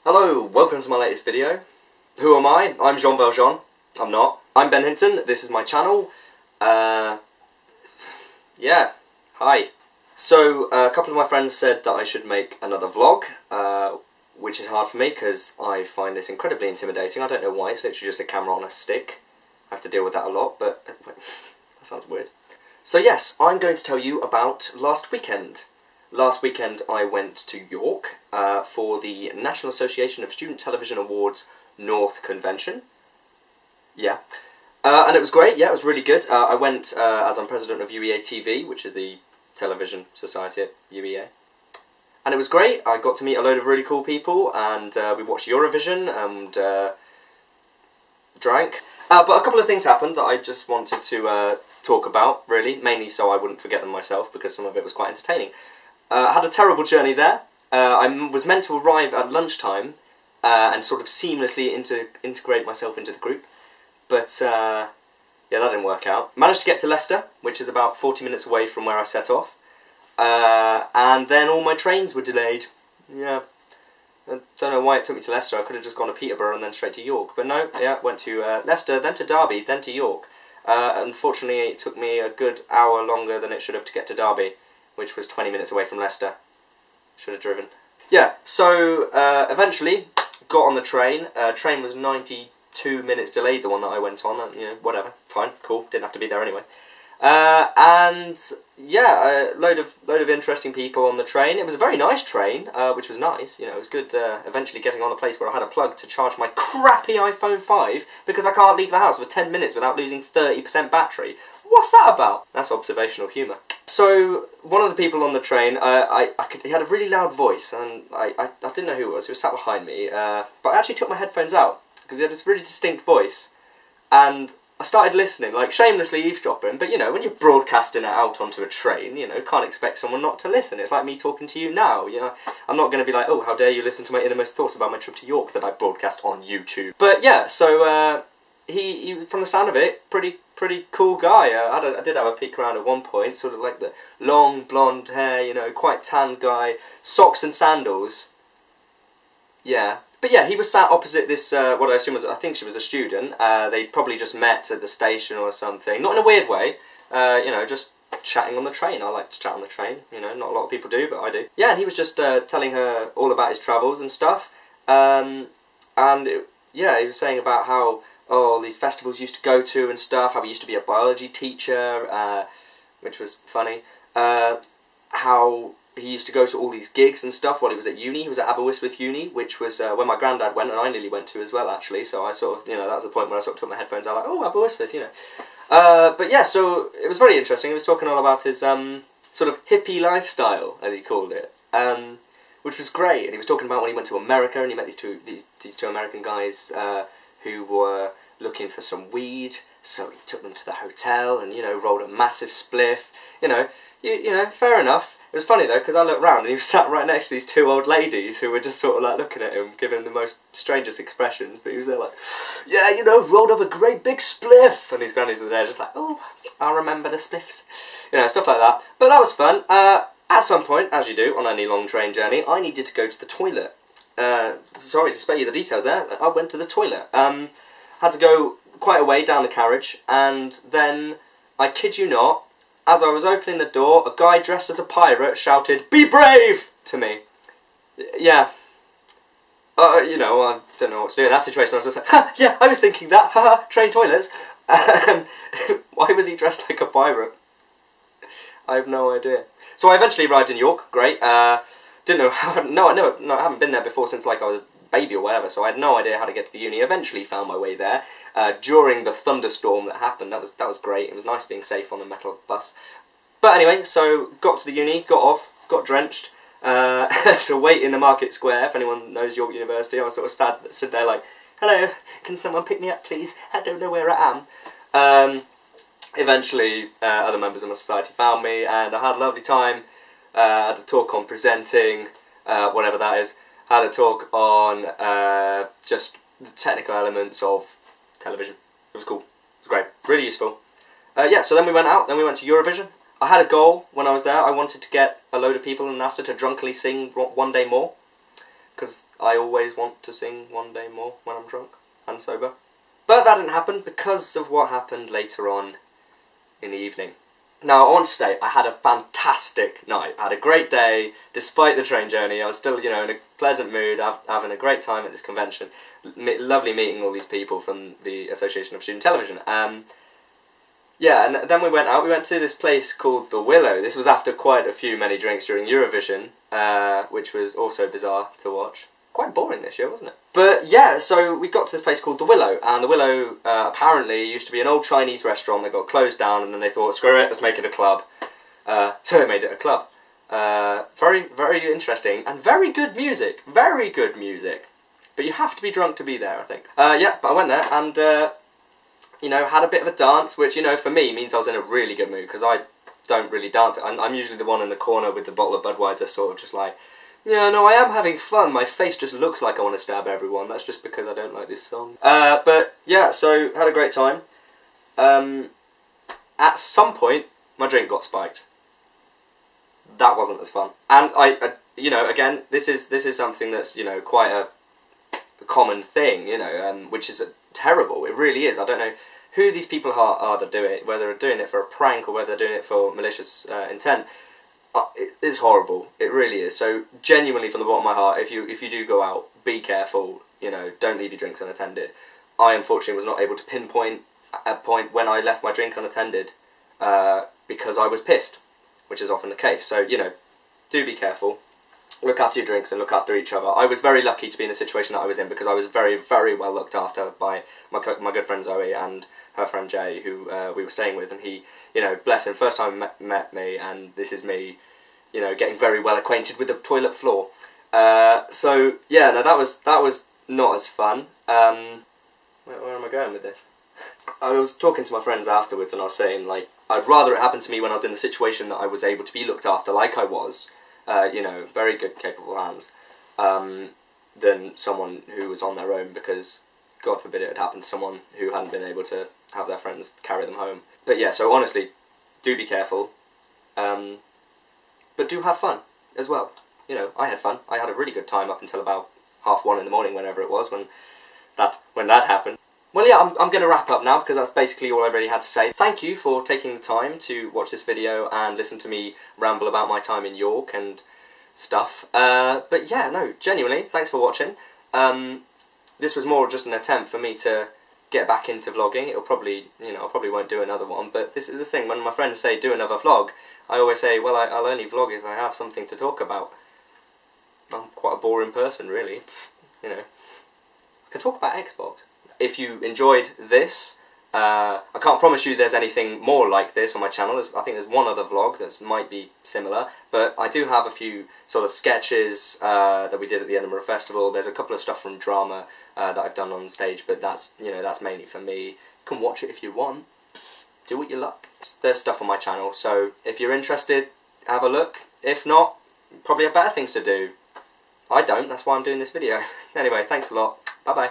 Hello, welcome to my latest video. Who am I? I'm Jean Valjean. I'm not. I'm Ben Hinton. This is my channel. Yeah, hi. So, a couple of my friends said that I should make another vlog, which is hard for me because I find this incredibly intimidating. I don't know why, it's literally just a camera on a stick. I have to deal with that a lot, but that sounds weird. So yes, I'm going to tell you about last weekend. Last weekend I went to York for the National Association of Student Television Awards North Convention. Yeah. And it was great, yeah, it was really good. I went as I'm president of UEA TV, which is the television society at UEA. And it was great. I got to meet a load of really cool people, and we watched Eurovision and drank. But a couple of things happened that I just wanted to talk about, really, mainly so I wouldn't forget them myself, because some of it was quite entertaining. I had a terrible journey there. I was meant to arrive at lunchtime and sort of seamlessly integrate myself into the group, but yeah, that didn't work out. Managed to get to Leicester, which is about 40 minutes away from where I set off, and then all my trains were delayed. Yeah, I don't know why it took me to Leicester. I could have just gone to Peterborough and then straight to York, but no, yeah, went to Leicester, then to Derby, then to York. Unfortunately, it took me a good hour longer than it should have to get to Derby, which was 20 minutes away from Leicester. Should have driven. Yeah, so eventually got on the train. Train was 92 minutes delayed, the one that I went on. You know, whatever, fine, cool. Didn't have to be there anyway. And yeah, a load of interesting people on the train. It was a very nice train, which was nice. You know, it was good. Eventually getting on a place where I had a plug to charge my crappy iPhone 5 because I can't leave the house for 10 minutes without losing 30% battery. What's that about? That's observational humour. So, one of the people on the train, he had a really loud voice, and I didn't know who it was. He was sat behind me, but I actually took my headphones out, because he had this really distinct voice, and I started listening, like shamelessly eavesdropping, but you know, when you're broadcasting it out onto a train, you know, can't expect someone not to listen. It's like me talking to you now, you know. I'm not going to be like, oh, how dare you listen to my innermost thoughts about my trip to York that I broadcast on YouTube. But yeah, so, he from the sound of it, pretty cool guy. I did have a peek around at one point, sort of like the long blonde hair, you know, quite tanned guy, socks and sandals. Yeah, but yeah, he was sat opposite this, what I assume was, I think she was a student. They probably just met at the station or something, not in a weird way, you know, just chatting on the train. I like to chat on the train, you know, not a lot of people do, but I do. Yeah, and he was just telling her all about his travels and stuff, yeah, he was saying about how, oh, these festivals used to go to and stuff, how he used to be a biology teacher, which was funny, how he used to go to all these gigs and stuff while he was at uni. He was at Aberystwyth Uni, which was when my granddad went, and I nearly went to as well, actually, so I sort of, you know, that was the point where I sort of took my headphones out, like, oh, Aberystwyth, you know. But yeah, so it was very interesting. He was talking all about his sort of hippie lifestyle, as he called it, which was great, and he was talking about when he went to America, and he met these two American guys, who were looking for some weed, so he took them to the hotel and, you know, rolled a massive spliff. You know, you know, fair enough. It was funny though, because I looked round and he was sat right next to these two old ladies who were just sort of like looking at him, giving the most strangest expressions, but he was there like, yeah, you know, rolled up a great big spliff, and his grannies were there just like, oh, I remember the spliffs. You know, stuff like that. But that was fun. At some point, as you do on any long train journey, I needed to go to the toilet. Sorry to spare you the details there. I went to the toilet. Had to go quite a way down the carriage, and then, I kid you not, as I was opening the door, a guy dressed as a pirate shouted, "Be brave!" to me. Yeah. You know, I don't know what to do in that situation. I was just like, ha, yeah, I was thinking that, haha, train toilets. Why was he dressed like a pirate? I have no idea. So I eventually arrived in York, great. Didn't know how, I haven't been there before since like I was a baby or whatever, so I had no idea how to get to the uni. Eventually found my way there during the thunderstorm that happened. That was great. It was nice being safe on a metal bus. But anyway, so got to the uni, got off, got drenched. So wait in the market square. If anyone knows York University, I was sort of stood there like, hello, can someone pick me up please? I don't know where I am. Eventually other members of my society found me, and I had a lovely time. I had a talk on presenting, whatever that is. Had a talk on just the technical elements of television. It was cool. It was great. Really useful. Yeah, so then we went out, then we went to Eurovision. I had a goal when I was there. I wanted to get a load of people in NASA to drunkily sing One Day More. because I always want to sing One Day More when I'm drunk and sober. But that didn't happen because of what happened later on in the evening. Now, I want to say, I had a fantastic night. I had a great day, despite the train journey. I was still, you know, in a pleasant mood, having a great time at this convention. Lovely meeting all these people from the Association of Student Television. Yeah, and then we went out. We went to this place called The Willow. This was after quite a few many drinks during Eurovision, which was also bizarre to watch. Quite boring this year, wasn't it? But yeah, so we got to this place called The Willow, and The Willow apparently used to be an old Chinese restaurant that got closed down, and then they thought, screw it, let's make it a club. So they made it a club. Very, very interesting, and very good music. Very good music. But you have to be drunk to be there, I think. Yeah, but I went there, and, you know, had a bit of a dance, which, you know, for me means I was in a really good mood, because I don't really dance. I'm usually the one in the corner with the bottle of Budweiser, sort of just like, yeah, no, I am having fun. My face just looks like I want to stab everyone. That's just because I don't like this song. But, yeah, so, had a great time. At some point, my drink got spiked. That wasn't as fun. And I you know, again, this is something that's, you know, quite a common thing, you know, which is terrible. It really is. I don't know who these people are that do it, whether they're doing it for a prank or whether they're doing it for malicious intent. It's horrible. It really is. So genuinely, from the bottom of my heart, if you do go out, be careful. You know, don't leave your drinks unattended. I unfortunately was not able to pinpoint a point when I left my drink unattended because I was pissed, which is often the case. So, you know, do be careful. Look after your drinks and look after each other. I was very lucky to be in the situation that I was in because I was very, very well looked after by my good friend Zoe and her friend Jay, who we were staying with, and he, you know, bless him, first time met me, and this is me, you know, getting very well acquainted with the toilet floor. So yeah, no, that was not as fun. Where am I going with this? I was talking to my friends afterwards, and I was saying, like, I'd rather it happened to me when I was in the situation that I was able to be looked after, like I was. You know, very good, capable hands, than someone who was on their own because, God forbid, it had happened to someone who hadn't been able to have their friends carry them home. But yeah, so honestly, do be careful, but do have fun as well. You know, I had fun. I had a really good time up until about 1:30 in the morning, whenever it was, when that happened. Well, yeah, I'm going to wrap up now because that's basically all I really had to say. Thank you for taking the time to watch this video and listen to me ramble about my time in York and stuff. But yeah, no, genuinely, thanks for watching. This was more just an attempt for me to get back into vlogging. It'll probably, you know, I probably won't do another one, but this is the thing, when my friends say do another vlog, I always say, well, I'll only vlog if I have something to talk about. I'm quite a boring person, really. You know, I can talk about Xbox. If you enjoyed this, I can't promise you there's anything more like this on my channel. I think there's one other vlog that might be similar, but I do have a few sort of sketches that we did at the Edinburgh Festival. There's a couple of stuff from drama that I've done on stage, but that's, you know, that's mainly for me. You can watch it if you want. Do what you like. There's stuff on my channel, so if you're interested, have a look. If not, probably have better things to do. I don't, that's why I'm doing this video. Anyway, thanks a lot. Bye-bye.